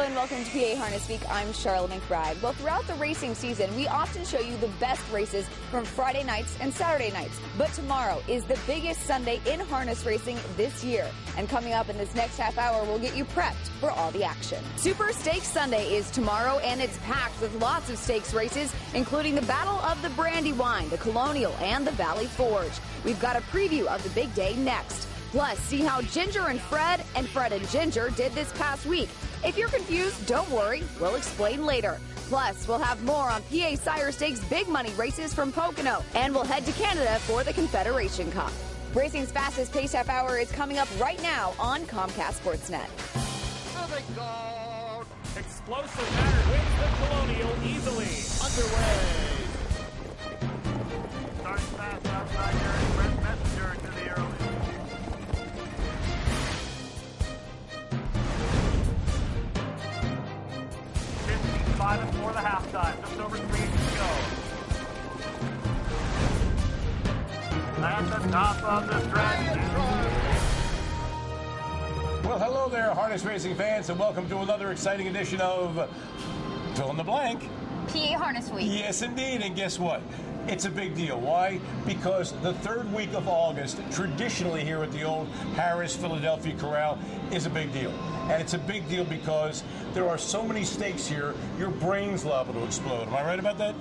Hello and welcome to PA Harness Week. I'm Sharla McBride. Well, throughout the racing season, we often show you the best races from Friday nights and Saturday nights. But tomorrow is the biggest Sunday in harness racing this year. And coming up in this next half hour, we'll get you prepped for all the action. Super Stakes Sunday is tomorrow, and it's packed with lots of stakes races, including the Battle of the Brandywine, the Colonial, and the Valley Forge. We've got a preview of the big day next. Plus, see how Ginger and Fred and Ginger did this past week. If you're confused, don't worry. We'll explain later. Plus, we'll have more on PA Sire Stakes big money races from Pocono. And we'll head to Canada for the Confederation Cup. Racing's fastest pace half hour is coming up right now on Comcast Sportsnet. Moving gold. Explosive Matter wins the Colonial easily. Underway. Starting fast outside here. Brent Messenger to the early. 5 and 4 the halftime. Just over 3 to go. At the top of the stretch. Well, hello there, harness racing fans, and welcome to another exciting edition of Fill in the Blank. PA Harness Week. Yes, indeed. And guess what? It's a big deal. Why? Because the third week of August, traditionally here at the old Harrah's Philadelphia Corral, is a big deal. And it's a big deal because there are so many stakes here, your brain's liable to explode. Am I right about that?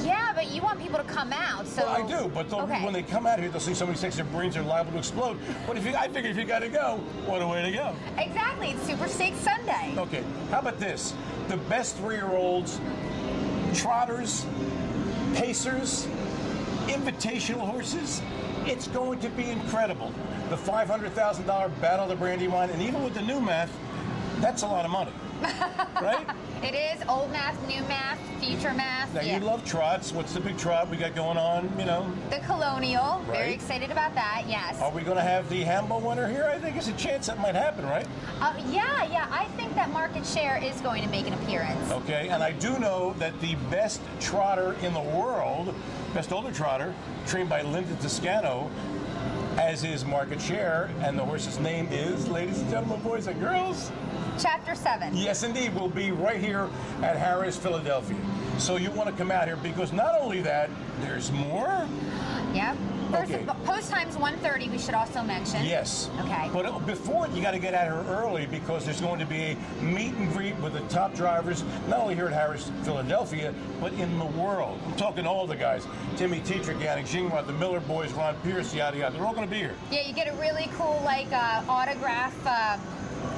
Yeah, but you want people to come out, so... Well, I do, but when they come out here, they'll see so many stakes, their brains are liable to explode. But I figure if you got to go, what a way to go. Exactly. It's Super Stakes Sunday. Okay. How about this? The best 3-year-olds, trotters, pacers, invitational horses, it's going to be incredible. The $500,000 Battle of the Brandywine, and even with the new math, that's a lot of money, right? It is old math, new math, future math. Now, you love trots. What's the big trot we got going on, you know? The Colonial. Right. Very excited about that, yes. Are we going to have the Hambo winner here? I think there's a chance that might happen, right? Yeah. I think that Market Share is going to make an appearance. Okay, and I do know that the best trotter in the world, best older trotter, trained by Linda Toscano, as is Market Share, and the horse's name is, ladies and gentlemen, boys and girls, Chapter 7. Yes, indeed. We'll be right here at Harrah's Philadelphia. So you want to come out here because not only that, there's more. Yep. Okay. Post time's 1:30, we should also mention. Yes. Okay. But before, you got to get out here early because there's going to be a meet and greet with the top drivers, not only here at Harrah's Philadelphia, but in the world. I'm talking all the guys. Timmy Tetrick, Yannick Gingras, the Miller boys, Ron Pierce, yada, yada. They're all going to be here. Yeah, you get a really cool, autograph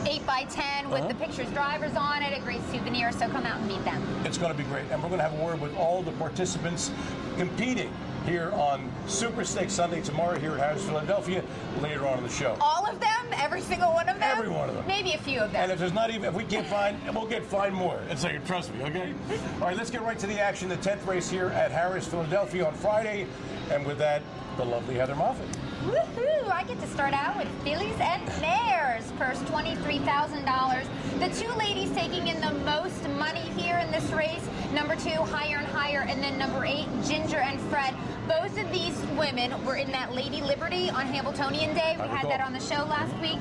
8x10 with the pictures drivers on it, a great souvenir, so come out and meet them. It's going to be great. And we're going to have a word with all the participants competing here on Super Stakes Sunday tomorrow here at Harrah's Philadelphia later on in the show. All of them? Every single one of them? Every one of them. Maybe a few of them. And if there's not even, if we can't find, we'll find more. It's like, trust me, okay? All right, let's get right to the action. The 10th race here at Harrah's Philadelphia on Friday. And with that, the lovely Heather Moffett. Woohoo! I get to start out with fillies and mares. Purse $23,000. The two ladies taking in the most money here in this race. Number 2, Higher and Higher, and then number 8, Ginger and Fred. Both of these women were in that Lady Liberty on Hamiltonian Day. We had that on the show last week.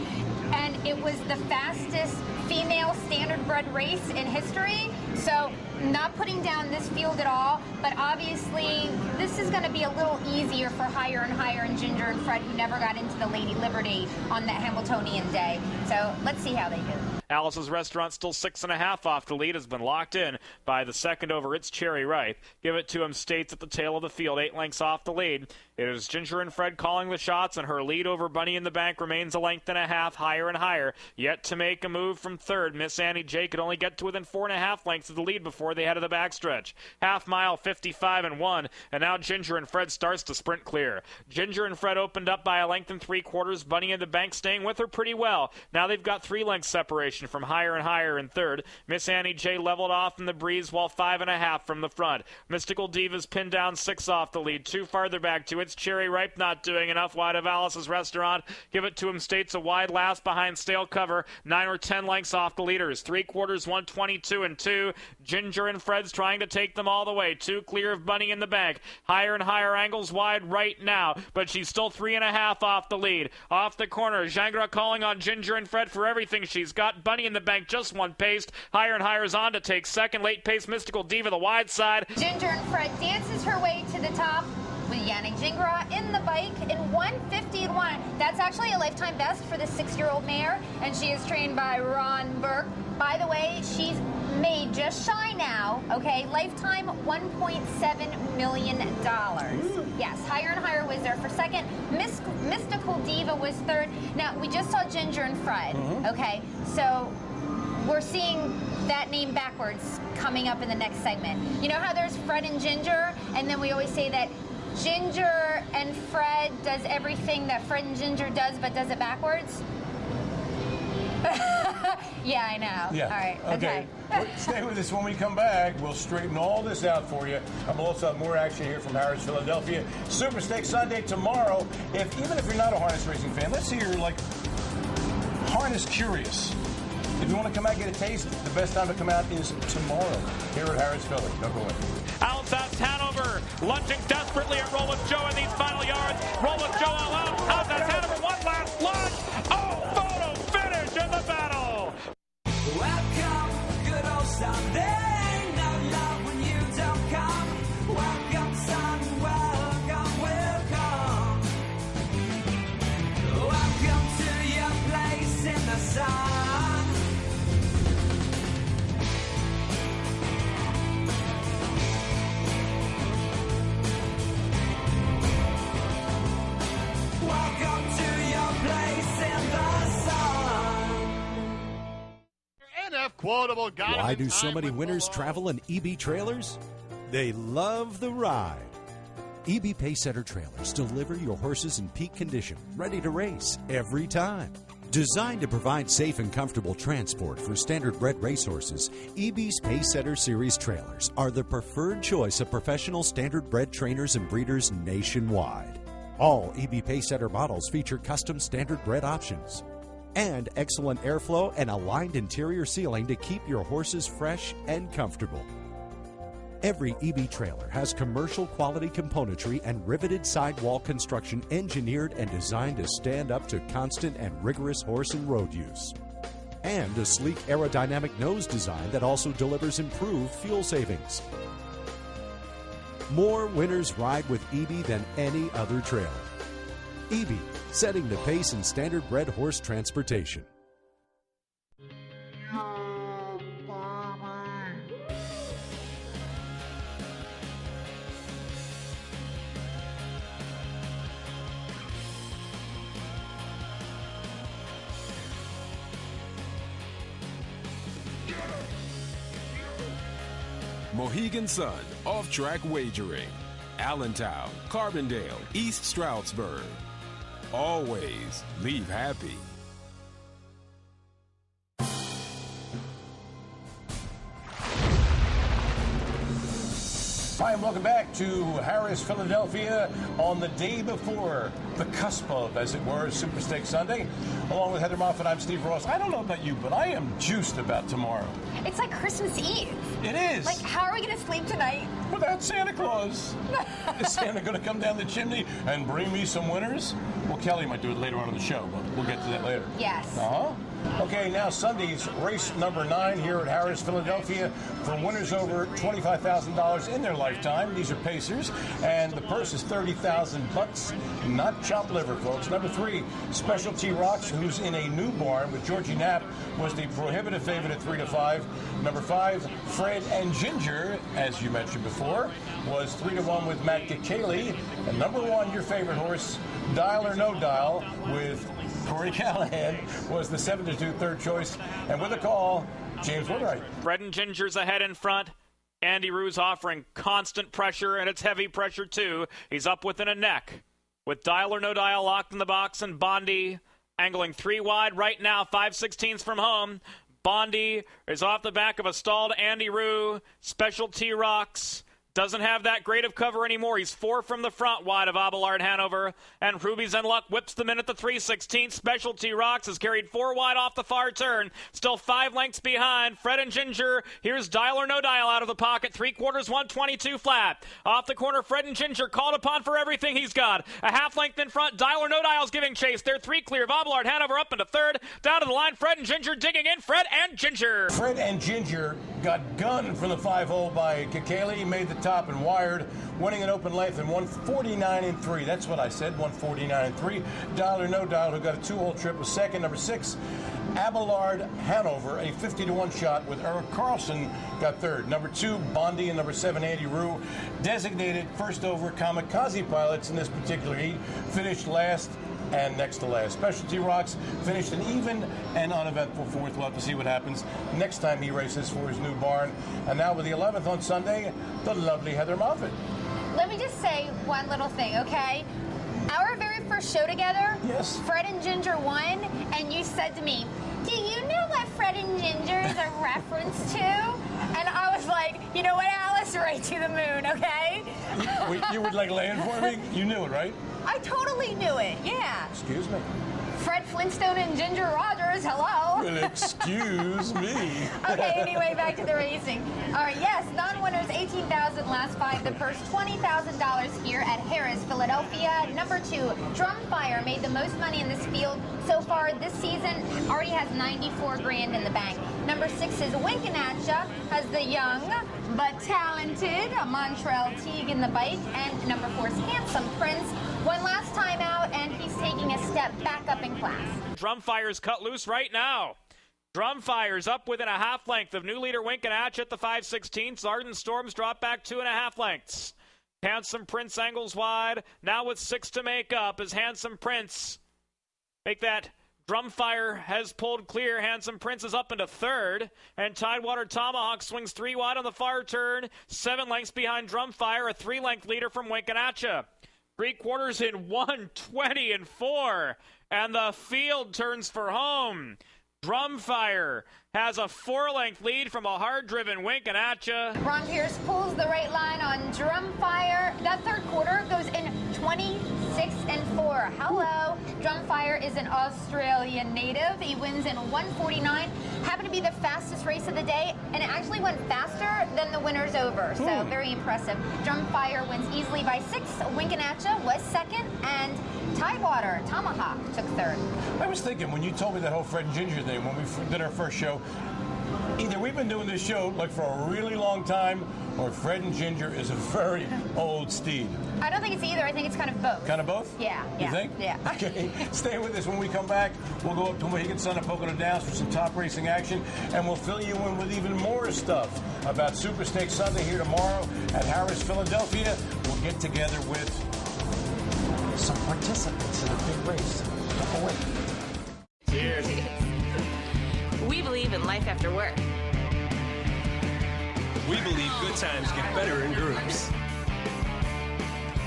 And it was the fastest female standard-bred race in history. So not putting down this field at all, but obviously this is going to be a little easier for Higher and Higher and Ginger and Fred, who never got into the Lady Liberty on that Hamiltonian Day. So let's see how they do. Alice's Restaurant still 6.5 off the lead, has been locked in by the second over its Cherry Ripe. Give It To Him states at the tail of the field, 8 lengths off the lead. It is Ginger and Fred calling the shots, and her lead over Bunny in the Bank remains a length and a half, Higher and Higher. Yet to make a move from third. Miss Annie J could only get to within 4.5 lengths of the lead before they head to the backstretch. Half mile, 55 and 1, and now Ginger and Fred starts to sprint clear. Ginger and Fred opened up by a length and 3/4. Bunny in the Bank staying with her pretty well. Now they've got 3 lengths separation from Higher and Higher in third. Miss Annie J leveled off in the breeze, while 5.5 from the front. Mystical Divas pinned down 6 off the lead. 2 farther back to points. Cherry Ripe not doing enough. Wide of Alice's Restaurant. Give it to him. States a wide last behind Stale Cover. 9 or 10 lengths off the leaders. 3/4, 122-2. Ginger and Fred's trying to take them all the way. 2 clear of Bunny in the bank. Higher and higher angles wide right now, but she's still 3.5 off the lead. Off the corner, Gingras calling on Ginger and Fred for everything she's got. Bunny in the bank just one paced. Higher and higher's on to take second. Late pace Mystical Diva the wide side. Ginger and Fred dances her way to the top with Yannick Gingras in the bike in 1:50-1. That's actually a lifetime best for the 6-year-old mare, and she is trained by Ron Burke. By the way, she's made just shy now, okay, lifetime $1.7 million. Yes, Higher and Higher was there for second. Mystical Diva was third. Now, we just saw Ginger and Fred, okay, so we're seeing that name backwards coming up in the next segment. You know how there's Fred and Ginger, and then we always say that Ginger and Fred does everything that Fred and Ginger does, but does it backwards? Yeah, I know. Yeah. All right. Okay. Stay with us when we come back. We'll straighten all this out for you. And we'll also have more action here from Harrah's Philadelphia. Super Stakes Sunday tomorrow. Even if you're not a harness racing fan, let's say you're like harness curious. If you want to come out and get a taste, the best time to come out is tomorrow here at Harrah's Philly. Don't go away. Out past Hanover, lunging desperately at Roll With Joe in these final yards. Roll With Joe all out. Out past Hanover, one last lunge. Oh, photo finish in the battle. Welcome, good old Sunday. No love when you don't come. Welcome, son, welcome, welcome. Welcome to your place in the sun. Welcome to your place in the sun. NF quotable got Why do so many winners travel in EB trailers? They love the ride. EB Pacesetter trailers deliver your horses in peak condition, ready to race every time. Designed to provide safe and comfortable transport for standard-bred racehorses, EB's Pacesetter Series trailers are the preferred choice of professional standard-bred trainers and breeders nationwide. All EB Pacesetter models feature custom standard-bred options and excellent airflow and aligned interior sealing to keep your horses fresh and comfortable. Every EB trailer has commercial quality componentry and riveted sidewall construction engineered and designed to stand up to constant and rigorous horse and road use. And a sleek aerodynamic nose design that also delivers improved fuel savings. More winners ride with EB than any other trailer. EB, setting the pace in standard-bred horse transportation. Mohegan Sun, off-track wagering. Allentown, Carbondale, East Stroudsburg. Always leave happy. Hi, and welcome back to Harrah's Philadelphia on the day before the cusp of, as it were, Super Stakes Sunday. Along with Heather Moffat, I'm Steve Ross. I don't know about you, but I am juiced about tomorrow. It's like Christmas Eve. It is. Like, how are we going to sleep tonight? Without Santa Claus. Is Santa going to come down the chimney and bring me some winners? Well, Kelly might do it later on in the show, but we'll get to that later. Yes. Okay, now Sunday's race number 9 here at Harrah's Philadelphia for winners over $25,000 in their lifetime. These are pacers, and the purse is $30,000, not chopped liver, folks. Number 3, Specialty Rocks, who's in a new barn with Georgie Knapp, was the prohibitive favorite at 3-5. Number 5, Fred and Ginger, as you mentioned before, was 3-1 with Matt Kakaley. And number 1, your favorite horse, Dial or No Dial, with Corey Callahan, was the 7-2 third choice. And with a call, James Woodwright. Fred and Ginger's ahead in front. Andy Rue's offering constant pressure, and it's heavy pressure too. He's up within a neck. With Dial or No Dial locked in the box, and Bondy angling 3 wide right now, 5/16 from home. Bondy is off the back of a stalled Andy Rue. Specialty Rocks. doesn't have that great of cover anymore. He's 4 from the front wide of Abelard Hanover. And Ruby's in luck whips them in at the 3/16. Specialty Rocks has carried 4 wide off the far turn. Still 5 lengths behind. Fred and Ginger. Here's Dial or No Dial out of the pocket. 3/4, 122 flat. Off the corner, Fred and Ginger called upon for everything he's got. A half length in front. Dial or No Dial's giving chase. They're 3 clear of Abelard Hanover up into 3rd. Down to the line, Fred and Ginger digging in. Fred and Ginger. Fred and Ginger got gunned from the 5-hole by Kakaley. He made the top and wired, winning an open length in 149.3. That's what I said, 149.3. Dial or No Dial, who got a 2-hole trip, was second. Number 6, Abelard Hanover, a 50-1 shot with Eric Carlson, got 3rd. Number 2, Bondy and number 7, Andy Rue, designated first over kamikaze pilots in this particular heat, finished last and next to last. Specialty Rocks finished an even and uneventful 4th. We'll have to see what happens next time he races for his new barn. And now with the 11th on Sunday, the lovely Heather Moffett. Let me just say one little thing, okay? Our very first show together, yes, Fred and Ginger won, and you said to me, do you know what Fred and Ginger is a reference to? And I was like, you know what, Alice? Right to the moon, okay? You would like laying for me? You knew it, right? I totally knew it, yeah. Excuse me. Fred Flintstone and Ginger Rogers, hello. Well, excuse me. Okay, anyway, back to the racing. All right, yes, non-winners, $18,000 last 5. The purse, $20,000 here at Harrah's, Philadelphia. Number 2, Drumfire made the most money in this field so far this season. Already has $94,000 in the bank. Number 6 is Winkin' At Ya, has the young but talented Montreal Teague in the bike. And number 4 is Handsome Prince. Won last time out, and he's taking a step back up in class. Drumfire's cut loose right now. Drumfire's up within a half length of new leader Winkin' At Ya at the 5/16. Ardent Storms drop back 2.5 lengths. Handsome Prince angles wide. Now with 6 to make up as Handsome Prince make that. Drumfire has pulled clear. Handsome Prince is up into 3rd. And Tidewater Tomahawk swings 3 wide on the far turn. 7 lengths behind Drumfire, a 3-length leader from Winkin' At Ya. 3/4 in 120.4. And the field turns for home. Drumfire has a 4-length lead from a hard-driven Winkin' At Ya. Ron Pierce pulls the right line on Drumfire. That 3rd quarter goes in 26.4. Hello. Drumfire is an Australian native. He wins in 149. Happened to be the fastest race of the day, and it actually went faster than the winner's over. So very impressive. Drumfire wins easily by 6. Winkin' At Ya was 2nd, and Tidewater Tomahawk took 3rd. I was thinking when you told me that whole Fred and Ginger thing when we did our first show, either we've been doing this show like for a really long time, or Fred and Ginger is a very old steed. I don't think it's either. I think it's kind of both. Kind of both? Yeah. You think? Yeah. Okay. Stay with us. When we come back, we'll go up to Mohegan Sun and Pocono Downs for some top racing action, and we'll fill you in with even more stuff about Super Stakes Sunday here tomorrow at Harrah's, Philadelphia. We'll get together with some participants in a big race. Don't wait. Cheers. We believe in life after work. We believe good times get better in groups.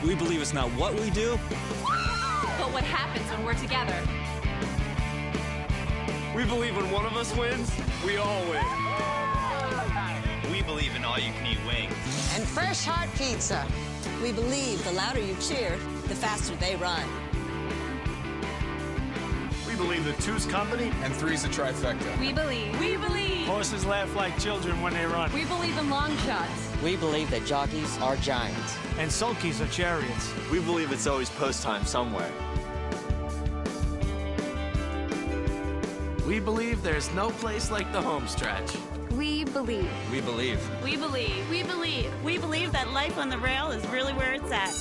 We believe it's not what we do, But what happens when we're together? we believe when one of us wins, we all win. We believe in all-you-can-eat wings. And fresh hot pizza. We believe the louder you cheer, the faster they run. We believe that 2's company And 3's a trifecta. We believe. We believe. Horses laugh like children when they run. We believe in long shots. We believe that jockeys are giants. And sulkies are chariots. We believe it's always post time somewhere. We believe there's no place like the home stretch. We believe. We believe. We believe. We believe. We believe that life on the rail is really where it's at.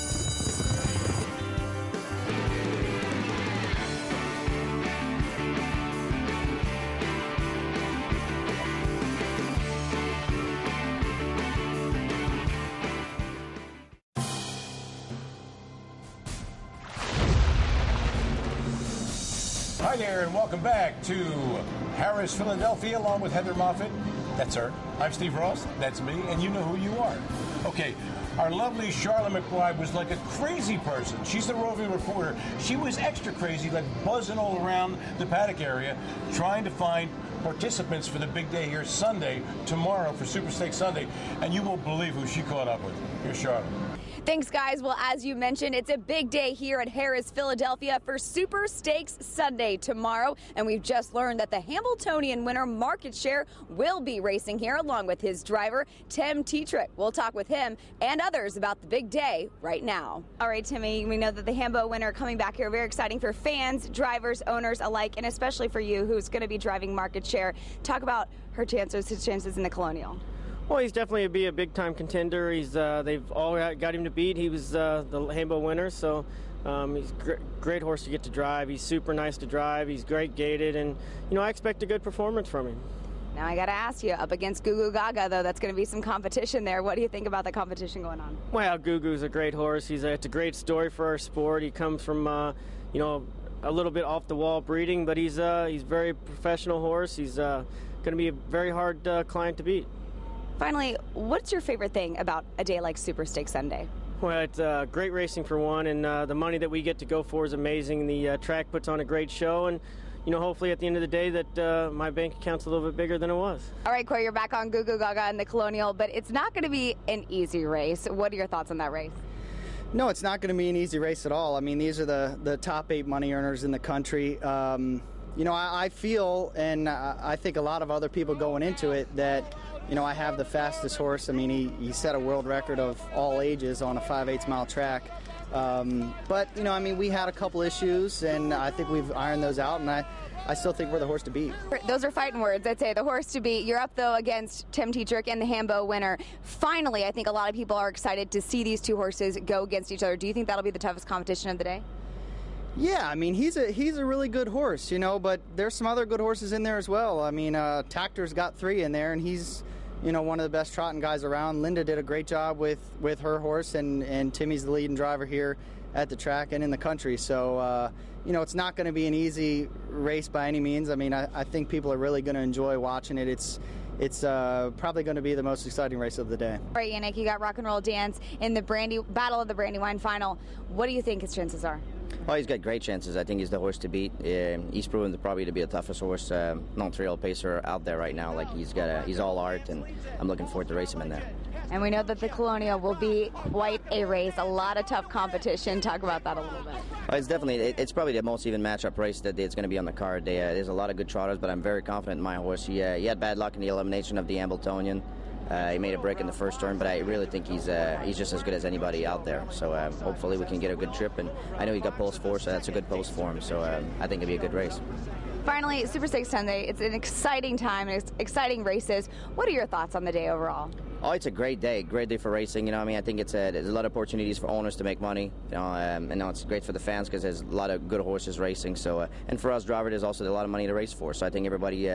Hi there, and welcome back to Harrah's, Philadelphia, along with Heather Moffett. That's her. I'm Steve Ross. That's me, and you know who you are. Okay, our lovely Sharla McBride was like a crazy person. She's the roving reporter. She was extra crazy, like buzzing all around the paddock area, trying to find participants for the big day here Sunday, tomorrow for Super Stakes Sunday, and you won't believe who she caught up with. Here's Sharla. Thanks, guys. Well, as you mentioned, it's a big day here at Harrah's Philadelphia for Super Stakes Sunday tomorrow. And we've just learned that the Hambletonian winner, Market Share, will be racing here along with his driver, Tim Tetrick. We'll talk with him and others about the big day right now. All right, Timmy, we know that the Hambo winner coming back here, very exciting for fans, drivers, owners alike, and especially for you, who's going to be driving Market Share. Talk about his chances in the Colonial. Well, he's definitely be a big-time contender. They've all got him to beat. He was the Hambo winner, so he's a great horse to get to drive. He's super nice to drive. He's great gated, and I expect a good performance from him. Now I got to ask you, up against Googoo Gaagaa, though, that's going to be some competition there. What do you think about the competition going on? Well, Googoo's a great horse. It's a great story for our sport. He comes from, a little bit off the wall breeding, but he's a very professional horse. He's going to be a very hard client to beat. Finally, what's your favorite thing about a day like Super Stakes Sunday? Well, it's great racing for one, and the money that we get to go for is amazing. The track puts on a great show, and hopefully at the end of the day that my bank account's a little bit bigger than it was. All right, Corey, you're back on Googoo Gaagaa and the Colonial, but it's not going to be an easy race. What are your thoughts on that race? No, it's not going to be an easy race at all. I mean, these are the top 8 money earners in the country. I feel, and I think a lot of other people going into it, that I have the fastest horse. I mean, he set a world record of all ages on a 5/8 mile track. But we had a couple issues, and I think we've ironed those out, and I still think we're the horse to beat. Those are fighting words, I'd say. The horse to beat. You're up, though, against Tim Tetrick and the Hambo winner. Finally, I think a lot of people are excited to see these two horses go against each other. Do you think that'll be the toughest competition of the day? Yeah, I mean, he's a really good horse, but there's some other good horses in there as well. I mean, Tactor's got 3 in there, and he's one of the best trotting guys around. Linda did a great job with her horse, and Timmy's the leading driver here at the track and in the country. So, it's not going to be an easy race by any means. I mean, I think people are really going to enjoy watching it. It's probably going to be the most exciting race of the day. All right, Yannick, you got Rock and Roll Dance in the Battle of the Brandywine Final. What do you think his chances are? Oh, he's got great chances. I think he's the horse to beat. He's proven probably to be the toughest horse, non-3-year-old pacer out there right now. Like he's all art, and I'm looking forward to race him in there. And we know that the Colonial will be quite a race, a lot of tough competition. Talk about that a little bit. It's probably the most even matchup race that it's going to be on the card. There's a lot of good trotters, but I'm very confident in my horse. He had bad luck in the elimination of the Hambletonian. He made a break in the first turn, but I really think he's just as good as anybody out there. So hopefully we can get a good trip, and I know he got post 4, so that's a good post for him. So I think it'll be a good race. Finally, Super Stakes Sunday. It's an exciting time, and it's exciting races. What are your thoughts on the day overall? Oh, it's a great day for racing. I think there's a lot of opportunities for owners to make money. And it's great for the fans because there's a lot of good horses racing. So, and for us drivers, there's also a lot of money to race for. So I think everybody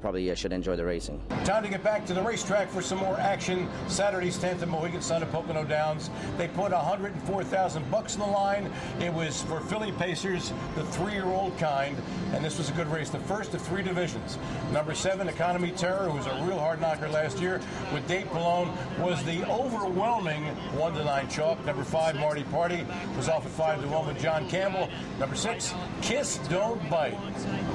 probably should enjoy the racing. Time to get back to the racetrack for some more action. Saturday's 10th at Mohegan Sun at Pocono Downs. They put $104,000 on the line. It was for filly pacers, the 3-year-old kind, and this was a good race. The first of 3 divisions. Number 7, Economy Terror, who was a real hard knocker last year with Dave Palone, was the overwhelming 1-9 chalk. Number 5, Marty Party, was off at 5-1 with John Campbell. Number 6, Kiss Don't Bite,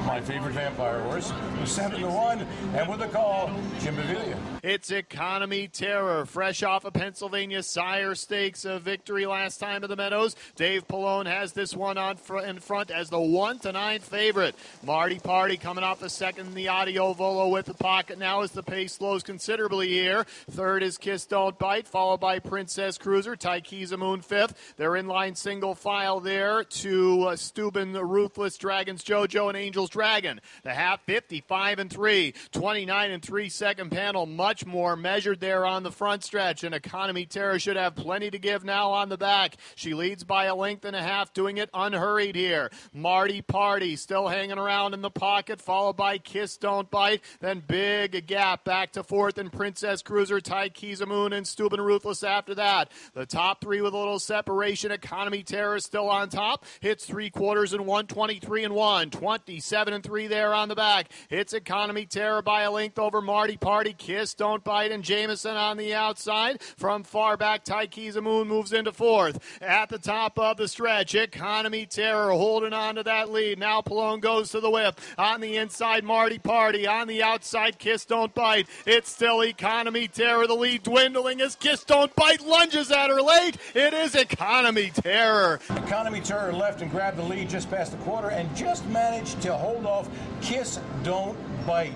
my favorite vampire horse, was 7-1, and with a call, Jim Baviglia. It's Economy Terror, fresh off a Pennsylvania Sire Stakes victory last time at the Meadows. Dave Palone has this one in front as the 1-9 favorite. Marty Party coming off a second in the Audio Volo with the pocket now as the pace slows considerably here. Third is Kiss Don't Bite, followed by Princess Cruiser. Tykeeza Moon 5th. They're in line single file there to Steuben Ruthless, Dragons Jojo, and Angels Dragon. The half 55-3, 29-3 second panel. Much more measured there on the front stretch, and Economy Terror should have plenty to give now on the back. She leads by a length and a half, doing it unhurried here. Marty Party still hanging around in the pocket, followed by Kiss Don't Bite. Then big gap back to 4th and Princess Cruiser. Cruiser, Ty Keezamoon, and Steuben Ruthless after that. The top three with a little separation. Economy Terror still on top. Hits 3/4 and 1, 23 and 1, 27 and 3 there on the back. Hits Economy Terror by a length over Marty Party, Kiss, Don't Bite, and Jameson on the outside. From far back, Ty Keezamoon moves into fourth. At the top of the stretch, Economy Terror holding on to that lead. Now Palone goes to the whip. On the inside, Marty Party. On the outside, Kiss, Don't Bite. It's still Economy Terror. The lead dwindling as Kiss, Don't Bite lunges at her late. It is Economy Terror. Economy Terror left and grabbed the lead just past the quarter and just managed to hold off Kiss, Don't Bite.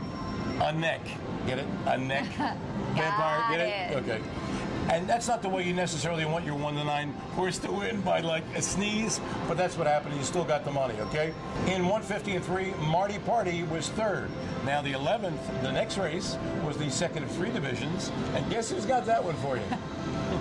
A neck. Get it? A neck. Vampire. Get it? Okay. And that's not the way you necessarily want your 1-9 horse to win, by like a sneeze, but that's what happened. You still got the money, okay? In 150 and 3, Marty Party was third. Now the 11th, the next race, was the second of 3 divisions, and guess who's got that one for you?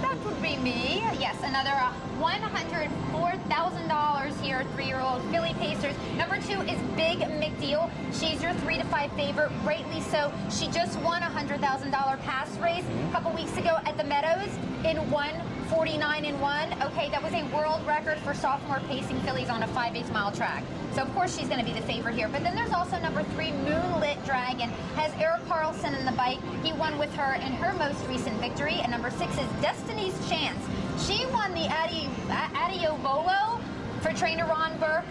That would be me. Yes, another $104,000 here, 3-year-old Philly Pacers. Number 2 is Big McDeal. She's your 3 to 5 favorite, rightly so. She just won a $100,000 pass race a couple weeks ago at the Meadows in 1:49 and 1. Okay, that was a world record for sophomore pacing fillies on a 5/8 mile track. So of course she's going to be the favorite here. But then there's also number 3, Moonlit Dragon. Has Eric Carlson in the bite. He won with her in her most recent victory. And number 6 is Destiny's Chance. She won the Adiovolo for trainer Ron Burke.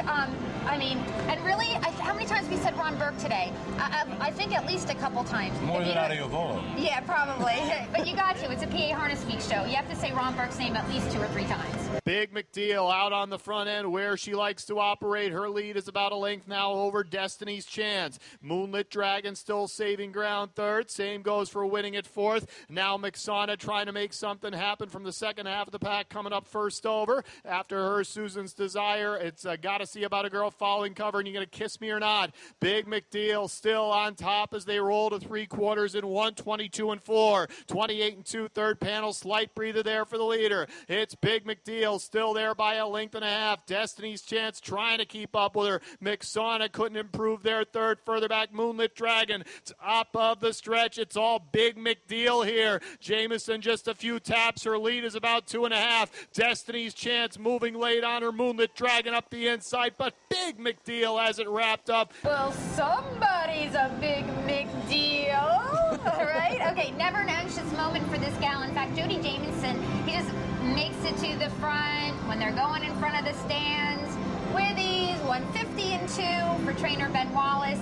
And really, how many times we said Ron Burke today? I think at least a couple times. More than Adiovolo. Yeah, probably. But you got to. It's a PA Harness Week show. You have to say Ron Burke's name at least 2 or 3 times. Big McDeal out on the front end where she likes to operate. Her lead is about a length now over Destiny's Chance. Moonlit Dragon still saving ground third. Same goes for Winning at fourth. Now McSana trying to make something happen from the second half of the pack coming up first over. After her, Susan's Desire. It's Gotta See About a Girl following cover, and You Gonna Kiss Me or Not. Big McDeal still on top as they roll to 3/4 in 1, 22 and 4. 28 and 2 third panel. Slight breather there for the leader. It's Big McDeal still there by a length and a half. Destiny's Chance trying to keep up with her. McSana couldn't improve there third. Further back, Moonlit Dragon. Top of the stretch. It's all Big McDeal here. Jameson just a few taps. Her lead is about 2.5. Destiny's Chance moving late on her. Moonlit Dragon up the inside, but Big McDeal has it wrapped up. Well, somebody's a Big McDeal. All right? Okay, never an anxious moment for this gal. In fact, Jody Jamieson, he just makes it to the front when they're going in front of the stands. With these 150 and 2 for trainer Ben Wallace.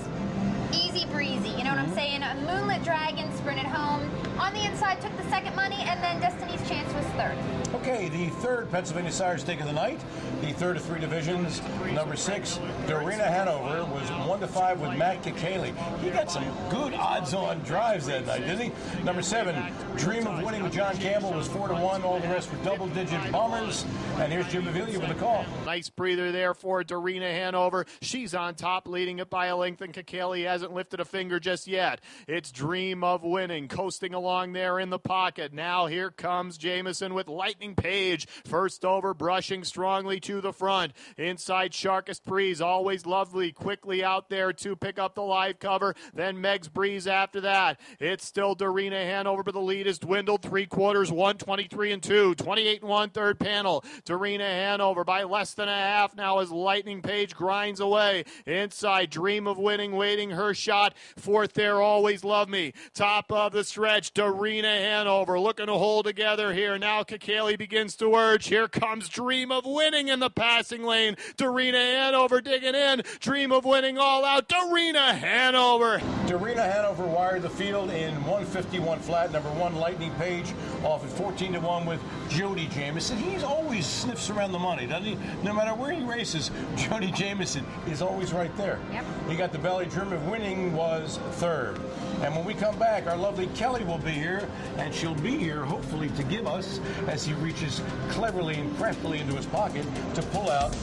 Easy breezy, you know what I'm saying? A Moonlit Dragon sprinted home. On the inside, took the second money, and then Destiny's Chance was third. Okay, the third Pennsylvania Sire stake of the night, the third of 3 divisions. Number 6, Darena Hanover, was 1 to 5 with Matt Kakaley. He got some good odds-on drives that night, didn't he? Number 7, Dream of Winning with John Campbell, was 4 to 1. All the rest were double-digit bombers. And here's Jim Avila with a call. Nice breather there for Darena Hanover. She's on top, leading it by a length, and Kakaley hasn't lifted a finger just yet. It's Dream of Winning, coasting along there in the pocket. Now here comes Jameson with Lightning Page. First over, brushing strongly to the front. Inside, Sharkest Breeze, always lovely, quickly out there to pick up the live cover. Then Meg's Breeze after that. It's still Darena Hanover, but the lead has dwindled 3/4, 1:23 and 2, 28 and 1 third panel. Darena Hanover by less than a half now as Lightning Page grinds away. Inside, Dream of Winning, waiting her shot. Fourth there, Always Love Me. Top of the stretch, Darena Hanover looking to hold together here. Now Kakaley begins to urge. Here comes Dream of Winning in the passing lane. Darena Hanover digging in. Dream of Winning all out. Darena Hanover. Darena Hanover wired the field in 151 flat. Number 1, Lightning Page, off at 14 to 1 with Jody Jamieson. He's always sniffs around the money, doesn't he? No matter where he races, Jody Jamieson is always right there. Yep. He got the belly. Dream of Winning was third. And when we come back, our lovely Kelly will be here, and she'll be here hopefully to give us, as he reaches cleverly and craftily into his pocket, to pull out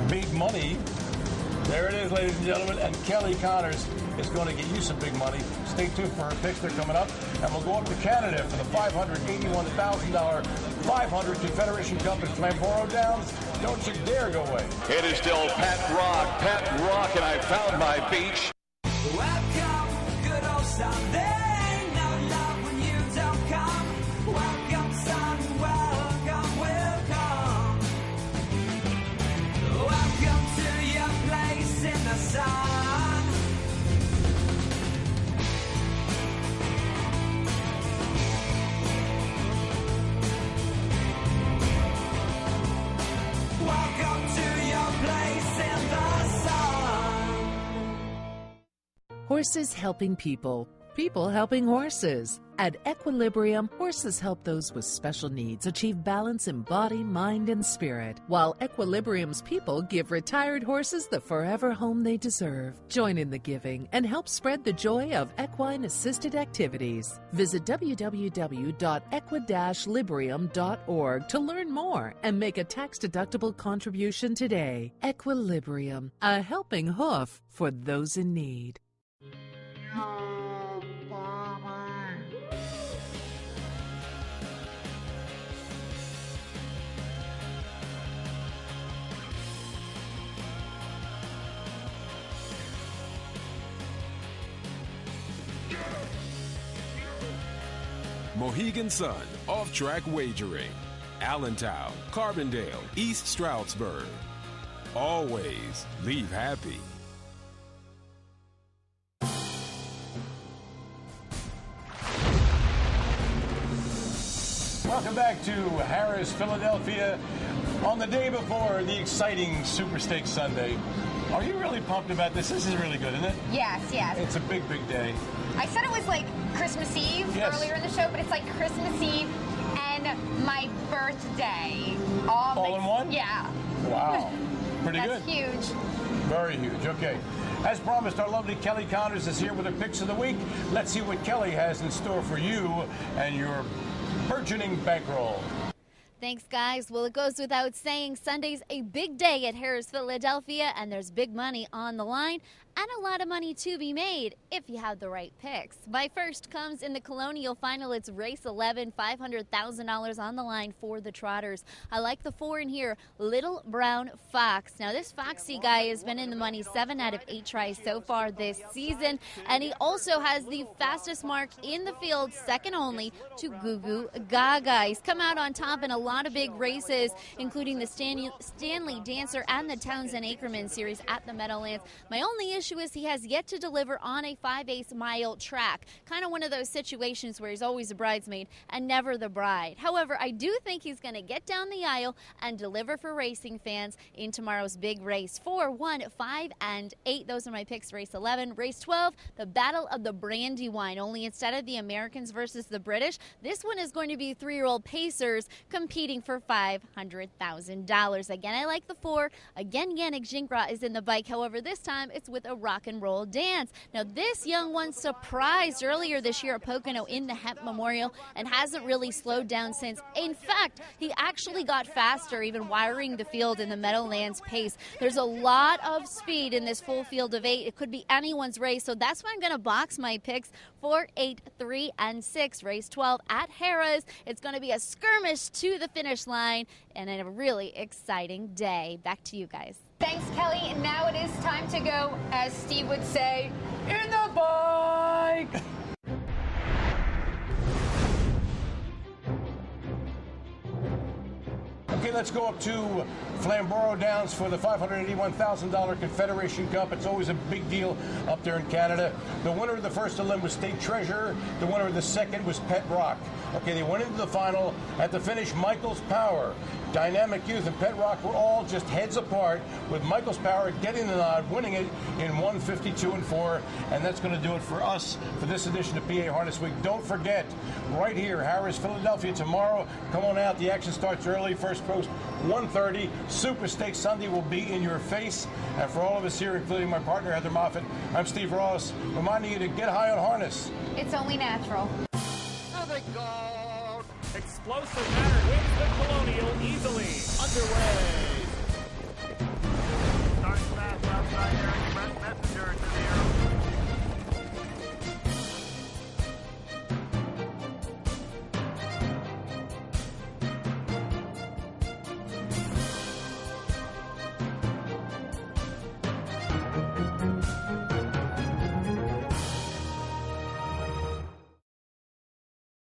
big money. There it is, ladies and gentlemen, and Kelly Connors is going to get you some big money. Stay tuned for her picks. They're coming up, and we'll go up to Canada for the $581,000 500 Confederation Cup in Flamboro Downs. Don't you dare go away. It is still Pat Rock, and I found my beach. Welcome, good old Sunday. No love when you don't Horses helping people. People helping horses. At Equilibrium, horses help those with special needs achieve balance in body, mind, and spirit, while Equilibrium's people give retired horses the forever home they deserve. Join in the giving and help spread the joy of equine-assisted activities. Visit www.equi-librium.org to learn more and make a tax-deductible contribution today. Equilibrium, a helping hoof for those in need. Mohegan Sun, off-track wagering. Allentown, Carbondale, East Stroudsburg. Always leave happy. Welcome back to Harrah's, Philadelphia, on the day before the exciting Super Stakes Sunday. Are you really pumped about this? This is really good, isn't it? Yes, yes. It's a big, big day. I said it was like Christmas Eve earlier in the show, but it's like Christmas Eve and my birthday. All in one? Yeah. Wow. Pretty good. That's huge. Very huge. Okay. As promised, our lovely Kelly Connors is here with her picks of the week. Let's see what Kelly has in store for you and your burgeoning bankroll. Thanks, guys. Well, it goes without saying, Sunday's a big day at Harrah's, Philadelphia, and there's big money on the line and a lot of money to be made if you have the right picks. My first comes in the Colonial Final. It's race 11, $500,000 on the line for the Trotters. I like the 4 in here, Little Brown Fox. Now, this Foxy guy has been in the money 7 out of 8 tries so far this season, and he also has the fastest mark in the field, second only to Googoo Gaagaa. He's come out on top in a lot of big races, including the Stanley Dancer and the Townsend Ackerman Series at the Meadowlands. My only issue is he has yet to deliver on a 5/8 mile track. Kind of one of those situations where he's always a bridesmaid and never the bride. However, I do think he's going to get down the aisle and deliver for racing fans in tomorrow's big race. 4, 1, 5, and 8. Those are my picks. Race 11. Race 12, the Battle of the Brandywine. Only instead of the Americans versus the British, this one is going to be 3-year-old pacers competing for $500,000. Again, I like the 4. Again, Yannick Gingras is in the bike. However, this time it's with a rock and roll dance. Now, this young one surprised earlier this year at Pocono in the Hemp Memorial and hasn't really slowed down since. In fact, he actually got faster, even wiring the field in the Meadowlands pace. There's a lot of speed in this full field of 8. It could be anyone's race, so that's why I'm going to box my picks. 4, 8, 3, and 6. Race 12 at Harrah's. It's going to be a skirmish to the finish line and a really exciting day. Back to you guys. Thanks, Kelly. And now it is time to go, as Steve would say, in the bike. Okay, let's go up to Flamboro Downs for the $581,000 Confederation Cup. It's always a big deal up there in Canada. The winner of the first elim was State Treasurer. The winner of the second was Pet Rock. Okay, they went into the final. At the finish, Michael's Power, Dynamic Youth, and Pet Rock were all just heads apart, with Michael's Power getting the nod, winning it in 152-4. And that's going to do it for us for this edition of PA Harness Week. Don't forget, right here, Harrah's, Philadelphia, tomorrow. Come on out. The action starts early. First post, 1:30. Super Stakes Sunday will be in your face. And for all of us here, including my partner, Heather Moffat, I'm Steve Ross, reminding you to get high on harness. It's only natural. Explosive Matter wins the Colonial easily. Underway. Start smash outside there. Messenger to the air.